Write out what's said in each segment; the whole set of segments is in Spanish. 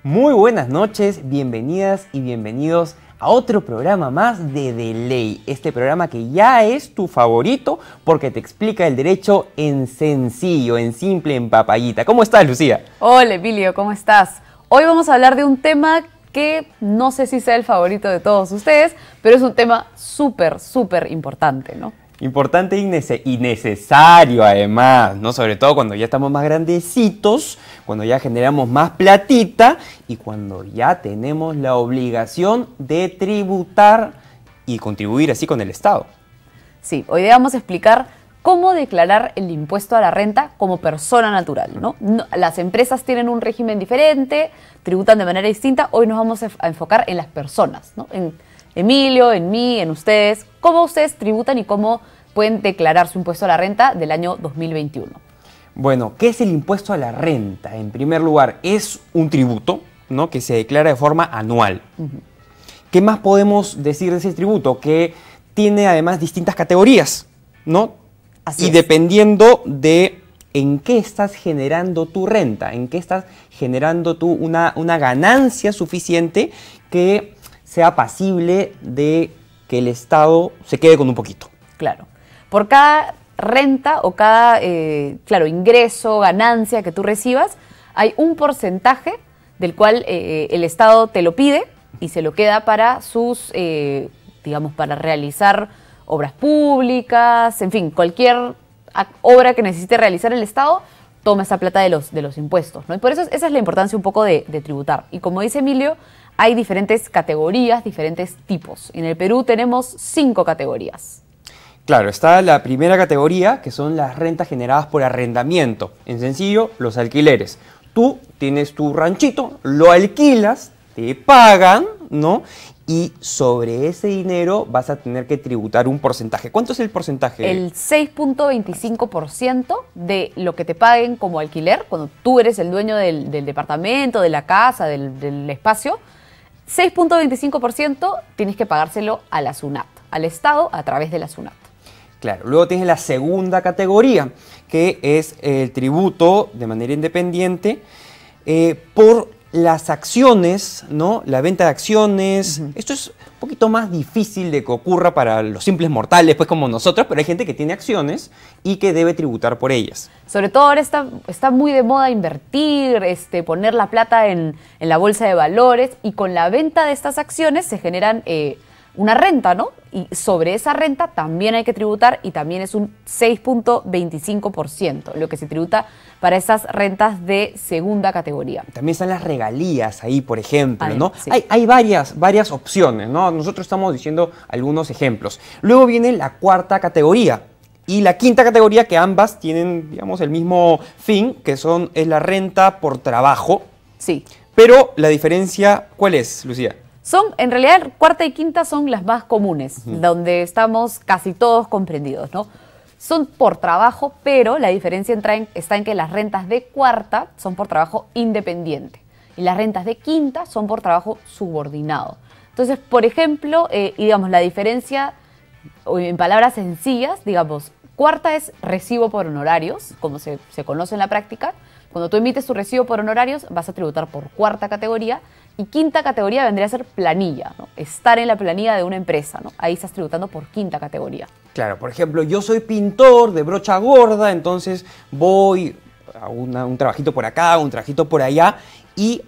Muy buenas noches, bienvenidas y bienvenidos a otro programa más de Ley. Este programa que ya es tu favorito porque te explica el derecho en sencillo, en simple, en papayita. ¿Cómo estás, Lucía? Hola, Emilio, ¿cómo estás? Hoy vamos a hablar de un tema que no sé si sea el favorito de todos ustedes, pero es un tema súper importante, ¿no? Importante y necesario además, ¿no? Sobre todo cuando ya estamos más grandecitos, cuando ya generamos más platita y cuando ya tenemos la obligación de tributar y contribuir así con el Estado. Sí, hoy día vamos a explicar cómo declarar el impuesto a la renta como persona natural, ¿no? Las empresas tienen un régimen diferente, tributan de manera distinta. Hoy nos vamos a enfocar en las personas, ¿no? En Emilio, en mí, en ustedes, cómo ustedes tributan y cómo pueden declarar su impuesto a la renta del año 2021. Bueno, ¿qué es el impuesto a la renta? En primer lugar, es un tributo, ¿no? Que se declara de forma anual. ¿Qué más podemos decir de ese tributo? Que tiene además distintas categorías, ¿no? Así y es. Dependiendo de en qué estás generando tu renta, en qué estás generando tú una ganancia suficiente que sea pasible de que el Estado se quede con un poquito. Claro. Por cada renta o cada, ingreso, ganancia que tú recibas, hay un porcentaje del cual el Estado te lo pide y se lo queda para sus, para realizar obras públicas, en fin, cualquier obra que necesite realizar el Estado, toma esa plata de los impuestos, ¿no? Y por eso esa es la importancia un poco de tributar. Y como dice Emilio, hay diferentes categorías, diferentes tipos. En el Perú tenemos 5 categorías. Claro, está la primera categoría, que son las rentas generadas por arrendamiento. En sencillo, los alquileres. Tú tienes tu ranchito, lo alquilas, te pagan, ¿no? Y sobre ese dinero vas a tener que tributar un porcentaje. ¿Cuánto es el porcentaje? El 6.25% de lo que te paguen como alquiler, cuando tú eres el dueño del departamento, de la casa, del espacio, 6.25% tienes que pagárselo a la SUNAT, al Estado a través de la SUNAT. Claro, luego tienes la segunda categoría, que es el tributo de manera independiente por las acciones, ¿no? La venta de acciones. Esto es un poquito más difícil de que ocurra para los simples mortales, pues como nosotros, pero hay gente que tiene acciones y que debe tributar por ellas. Sobre todo ahora está muy de moda invertir, poner la plata en la bolsa de valores, y con la venta de estas acciones se generan una renta, ¿no? Y sobre esa renta también hay que tributar, y también es un 6.25% lo que se tributa para esas rentas de segunda categoría. También están las regalías ahí, por ejemplo, ¿no? Sí. Hay varias opciones, ¿no? Nosotros estamos diciendo algunos ejemplos. Luego viene la cuarta categoría y la quinta categoría, que ambas tienen, digamos, el mismo fin, que es la renta por trabajo. Sí. Pero la diferencia, ¿cuál es, Lucía? En realidad, cuarta y quinta son las más comunes, donde estamos casi todos comprendidos, ¿no? Son por trabajo, pero la diferencia está en que las rentas de cuarta son por trabajo independiente y las rentas de quinta son por trabajo subordinado. Entonces, por ejemplo, la diferencia, en palabras sencillas, cuarta es recibo por honorarios, como se conoce en la práctica. Cuando tú emites tu recibo por honorarios, vas a tributar por cuarta categoría. Y quinta categoría vendría a ser planilla, ¿no? Estar en la planilla de una empresa, ¿no? Ahí estás tributando por quinta categoría. Claro, por ejemplo, yo soy pintor de brocha gorda, entonces voy a un trabajito por acá, un trabajito por allá y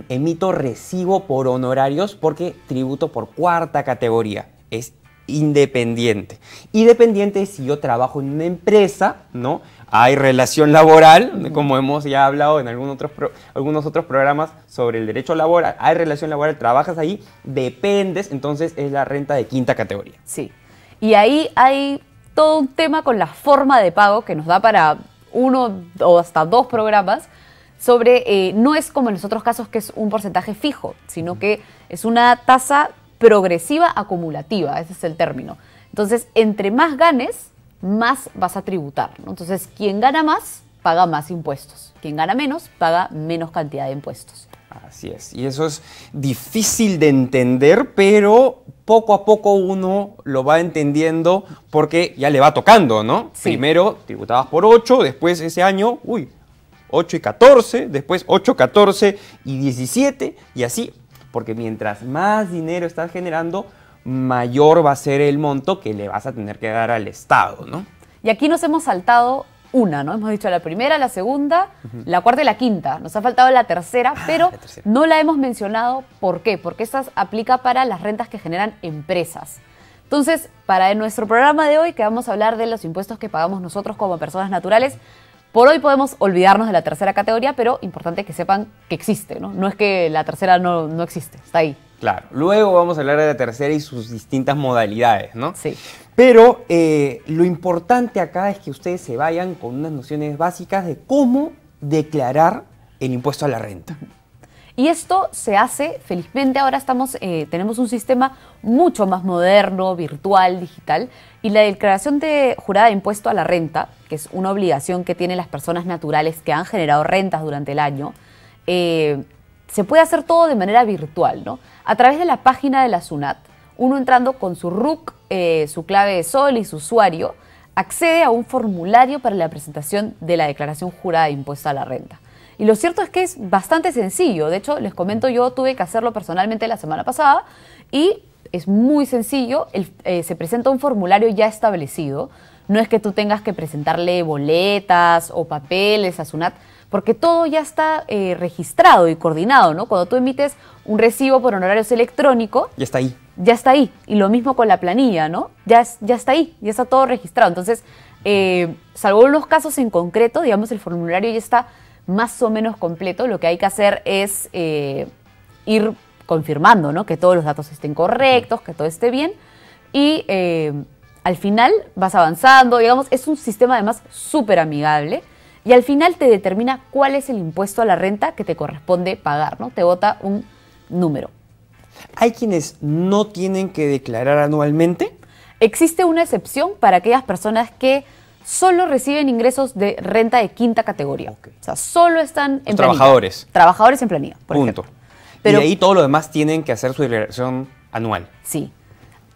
emito recibo por honorarios porque tributo por cuarta categoría. Es independiente. Y dependiente es si yo trabajo en una empresa, ¿no? Hay relación laboral, como hemos ya hablado en algunos otros programas sobre el derecho laboral. Hay relación laboral, trabajas ahí, dependes, entonces es la renta de quinta categoría. Sí. Y ahí hay todo un tema con la forma de pago que nos da para 1 o hasta 2 programas sobre, no es como en los otros casos que es un porcentaje fijo, sino que es una tasa progresiva acumulativa, ese es el término. Entonces, entre más ganes, más vas a tributar, ¿no? Entonces, quien gana más, paga más impuestos. Quien gana menos, paga menos cantidad de impuestos. Así es, y eso es difícil de entender, pero poco a poco uno lo va entendiendo porque ya le va tocando, ¿no? Sí. Primero tributabas por 8, después ese año, 8 y 14, después 8, 14 y 17 y así, porque mientras más dinero estás generando, mayor va a ser el monto que le vas a tener que dar al Estado, ¿no? Y aquí nos hemos saltado una, ¿no? Hemos dicho la primera, la segunda, la cuarta y la quinta. Nos ha faltado la tercera, pero la tercera. no la hemos mencionado. ¿Por qué? Porque esta aplica para las rentas que generan empresas. Entonces, para nuestro programa de hoy, que vamos a hablar de los impuestos que pagamos nosotros como personas naturales, por hoy podemos olvidarnos de la tercera categoría, pero importante que sepan que existe, ¿no? No es que la tercera no existe, está ahí. Claro, luego vamos a hablar de la tercera y sus distintas modalidades, ¿no? Sí. Pero lo importante acá es que ustedes se vayan con unas nociones básicas de cómo declarar el impuesto a la renta. Y esto se hace, felizmente ahora tenemos un sistema mucho más moderno, virtual, digital, y la declaración jurada de impuesto a la renta, que es una obligación que tienen las personas naturales que han generado rentas durante el año, se puede hacer todo de manera virtual, ¿no? A través de la página de la SUNAT, uno entrando con su RUC, su clave de sol y su usuario, accede a un formulario para la presentación de la declaración jurada de impuesto a la renta. Y lo cierto es que es bastante sencillo. De hecho, les comento, yo tuve que hacerlo personalmente la semana pasada y es muy sencillo. Se presenta un formulario ya establecido. No es que tú tengas que presentarle boletas o papeles a SUNAT, porque todo ya está registrado y coordinado, ¿no? Cuando tú emites un recibo por honorarios electrónico, Ya está ahí. ya está ahí. Y lo mismo con la planilla, ¿no? Ya está ahí, ya está todo registrado. Entonces, salvo unos casos en concreto, digamos, el formulario ya está más o menos completo. Lo que hay que hacer es ir confirmando, ¿no? Que todos los datos estén correctos, que todo esté bien. Y al final vas avanzando, digamos, es un sistema además súper amigable. Y al final te determina cuál es el impuesto a la renta que te corresponde pagar, ¿no? Te bota un número. ¿Hay quienes no tienen que declarar anualmente? Existe una excepción para aquellas personas que solo reciben ingresos de renta de quinta categoría. Ok. O sea, solo están en planilla. Trabajadores. Trabajadores en planilla, por Punto. ejemplo. Pero, y de ahí todo lo demás tienen que hacer su declaración anual. Sí.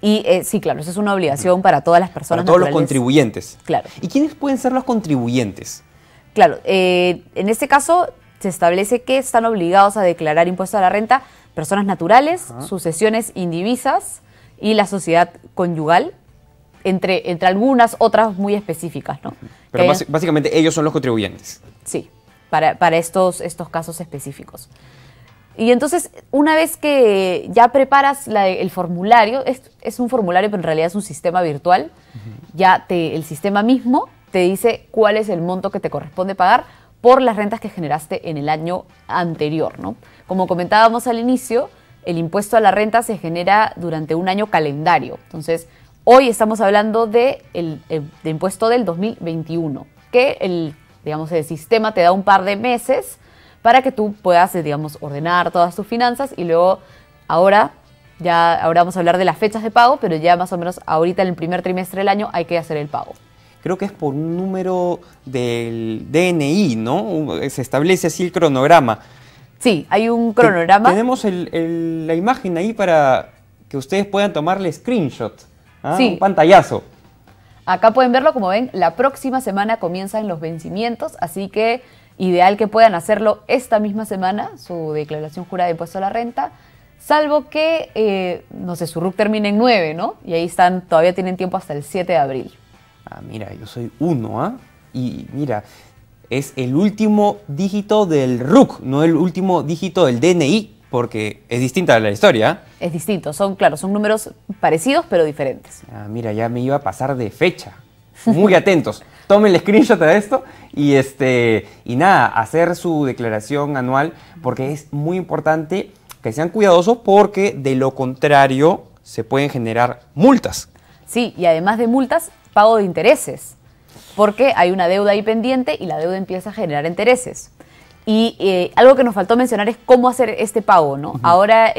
Y sí, claro, esa es una obligación para todas las personas Para todos los naturales. contribuyentes. Claro. ¿Y quiénes pueden ser los contribuyentes? Claro, en este caso se establece que están obligados a declarar impuesto a la renta personas naturales, sucesiones indivisas y la sociedad conyugal, entre algunas otras muy específicas, ¿no? Pero Que básicamente ellos son los contribuyentes. sí, para estos casos específicos. Y entonces, una vez que ya preparas el formulario, es un formulario, pero en realidad es un sistema virtual, ya el sistema mismo te dice cuál es el monto que te corresponde pagar por las rentas que generaste en el año anterior, ¿no? Como comentábamos al inicio, el impuesto a la renta se genera durante un año calendario. Entonces, hoy estamos hablando de impuesto del 2021, que el sistema te da un par de meses para que tú puedas, digamos, ordenar todas tus finanzas y luego ahora vamos a hablar de las fechas de pago, pero ya más o menos ahorita en el primer trimestre del año hay que hacer el pago. Creo que es por un número del DNI, ¿no? Se establece así el cronograma. Sí, hay un cronograma. Tenemos la imagen ahí para que ustedes puedan tomarle screenshot. Sí. Un pantallazo. Acá pueden verlo, como ven, la próxima semana comienzan los vencimientos, así que ideal que puedan hacerlo esta misma semana, su declaración jurada de impuesto a la renta, salvo que, no sé, su RUC termine en 9, ¿no? Y ahí todavía tienen tiempo hasta el 7 de abril. Ah, mira, yo soy 1, ¿ah? Y mira, es el último dígito del RUC, no el último dígito del DNI, porque es distinta la historia. Es distinto, son números parecidos pero diferentes. Ah, mira, ya me iba a pasar de fecha. Muy atentos. Tomen el screenshot de esto y nada, hacer su declaración anual, porque es muy importante que sean cuidadosos, porque de lo contrario se pueden generar multas. Sí, y además de multas, pago de intereses, porque hay una deuda ahí pendiente y la deuda empieza a generar intereses. Y algo que nos faltó mencionar es cómo hacer este pago, ¿no? Ahora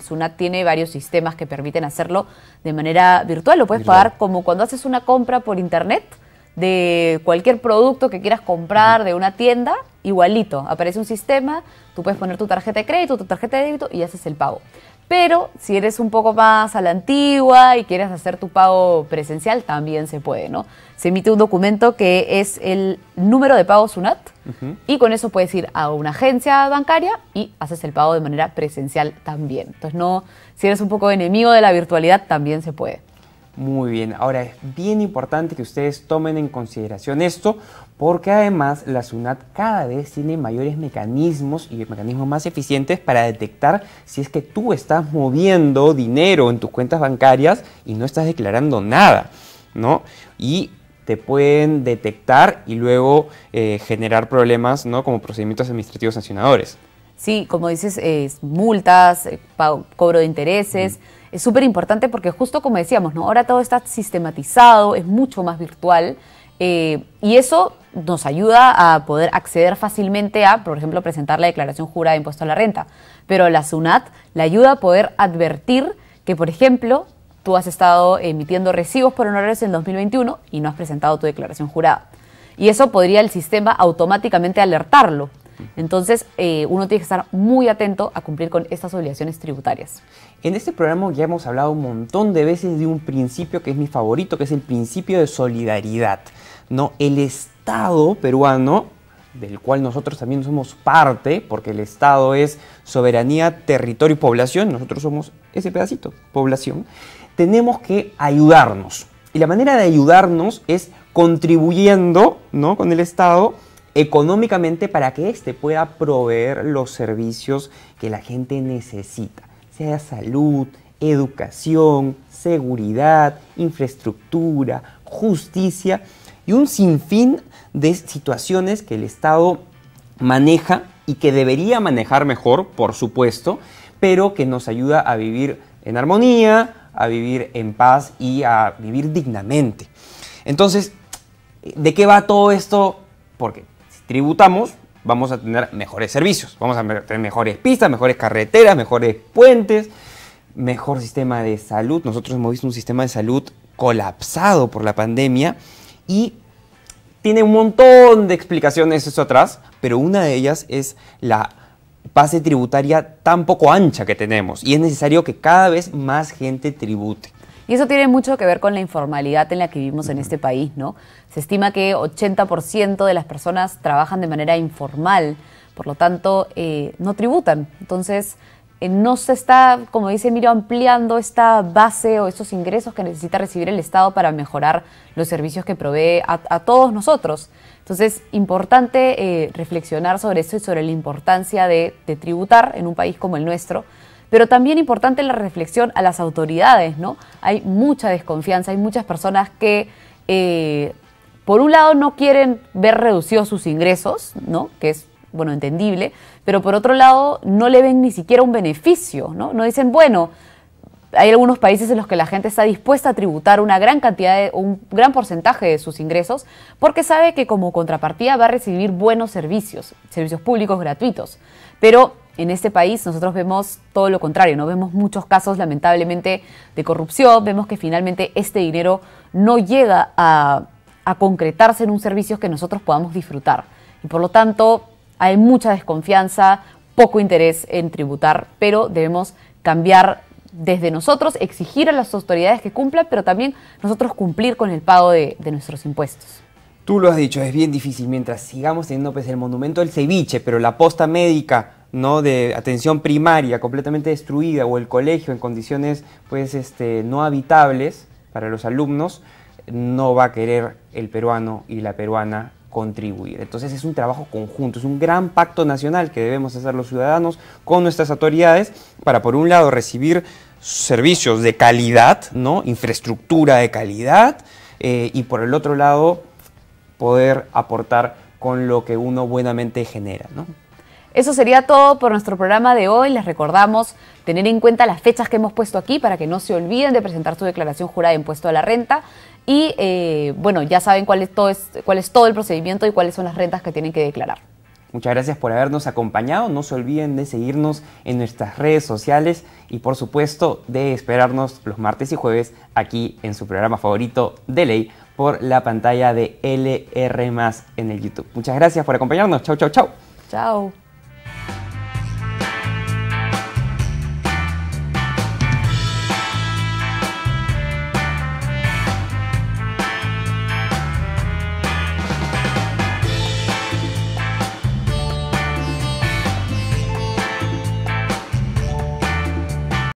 SUNAT tiene varios sistemas que permiten hacerlo de manera virtual. Lo puedes pagar como cuando haces una compra por internet de cualquier producto que quieras comprar de una tienda, igualito. Aparece un sistema, tú puedes poner tu tarjeta de crédito, tu tarjeta de débito y haces el pago. Pero si eres un poco más a la antigua y quieres hacer tu pago presencial, también se puede, ¿no? Se emite un documento que es el número de pago SUNAT, Y con eso puedes ir a una agencia bancaria y haces el pago de manera presencial también. Entonces, no, si eres un poco enemigo de la virtualidad, también se puede. Muy bien, ahora es bien importante que ustedes tomen en consideración esto, porque además la SUNAT cada vez tiene mayores mecanismos y mecanismos más eficientes para detectar si es que tú estás moviendo dinero en tus cuentas bancarias y no estás declarando nada, ¿no? Y te pueden detectar y luego generar problemas, ¿no? Como procedimientos administrativos sancionadores. Sí, como dices, multas, cobro de intereses. Es súper importante porque justo como decíamos, ¿no? Ahora todo está sistematizado, es mucho más virtual y eso nos ayuda a poder acceder fácilmente a, por ejemplo, presentar la declaración jurada de impuesto a la renta. Pero la SUNAT le ayuda a poder advertir que, por ejemplo, tú has estado emitiendo recibos por honorarios en 2021 y no has presentado tu declaración jurada. Y eso podría el sistema automáticamente alertarlo. Entonces, uno tiene que estar muy atento a cumplir con estas obligaciones tributarias. En este programa ya hemos hablado un montón de veces de un principio que es mi favorito, que es el principio de solidaridad, ¿no? El Estado peruano, del cual nosotros también somos parte, porque el Estado es soberanía, territorio y población, nosotros somos ese pedacito, población, tenemos que ayudarnos. Y la manera de ayudarnos es contribuyendo, ¿no? Con el Estado económicamente para que éste pueda proveer los servicios que la gente necesita, sea salud, educación, seguridad, infraestructura, justicia y un sinfín de situaciones que el Estado maneja y que debería manejar mejor, por supuesto, pero que nos ayuda a vivir en armonía, a vivir en paz y a vivir dignamente. Entonces, ¿de qué va todo esto? Porque tributamos, vamos a tener mejores servicios, vamos a tener mejores pistas, mejores carreteras, mejores puentes, mejor sistema de salud. Nosotros hemos visto un sistema de salud colapsado por la pandemia y tiene un montón de explicaciones eso atrás, pero una de ellas es la base tributaria tan poco ancha que tenemos y es necesario que cada vez más gente tribute. Y eso tiene mucho que ver con la informalidad en la que vivimos en este país, ¿no? Se estima que 80% de las personas trabajan de manera informal, por lo tanto, no tributan. Entonces, no se está, como dice Miro, ampliando esta base o estos ingresos que necesita recibir el Estado para mejorar los servicios que provee a todos nosotros. Entonces, importante reflexionar sobre eso y sobre la importancia de tributar en un país como el nuestro. Pero también importante la reflexión a las autoridades, ¿no? Hay mucha desconfianza, hay muchas personas que, por un lado, no quieren ver reducidos sus ingresos, ¿no? Que es, bueno, entendible, pero por otro lado, no le ven ni siquiera un beneficio, ¿no? No dicen, bueno, hay algunos países en los que la gente está dispuesta a tributar una gran cantidad, un gran porcentaje de sus ingresos, porque sabe que como contrapartida va a recibir buenos servicios públicos gratuitos. Pero en este país nosotros vemos todo lo contrario, ¿no? Vemos muchos casos, lamentablemente, de corrupción, vemos que finalmente este dinero no llega a concretarse en un servicio que nosotros podamos disfrutar. Y por lo tanto, hay mucha desconfianza, poco interés en tributar, pero debemos cambiar desde nosotros, exigir a las autoridades que cumplan, pero también nosotros cumplir con el pago de nuestros impuestos. Tú lo has dicho, es bien difícil mientras sigamos teniendo pues, el monumento del ceviche, pero la posta médica, ¿no? De atención primaria completamente destruida o el colegio en condiciones pues, no habitables para los alumnos, no va a querer el peruano y la peruana contribuir. Entonces es un trabajo conjunto, es un gran pacto nacional que debemos hacer los ciudadanos con nuestras autoridades para, por un lado, recibir servicios de calidad, ¿no? Infraestructura de calidad, y por el otro lado, poder aportar con lo que uno buenamente genera, ¿no? Eso sería todo por nuestro programa de hoy. Les recordamos tener en cuenta las fechas que hemos puesto aquí para que no se olviden de presentar su declaración jurada de impuesto a la renta. Y bueno, ya saben cuál es todo el procedimiento y cuáles son las rentas que tienen que declarar. Muchas gracias por habernos acompañado. No se olviden de seguirnos en nuestras redes sociales y por supuesto de esperarnos los martes y jueves aquí en su programa favorito de ley por la pantalla de LR+ en el YouTube. Muchas gracias por acompañarnos. Chau, chau, chau. Chao.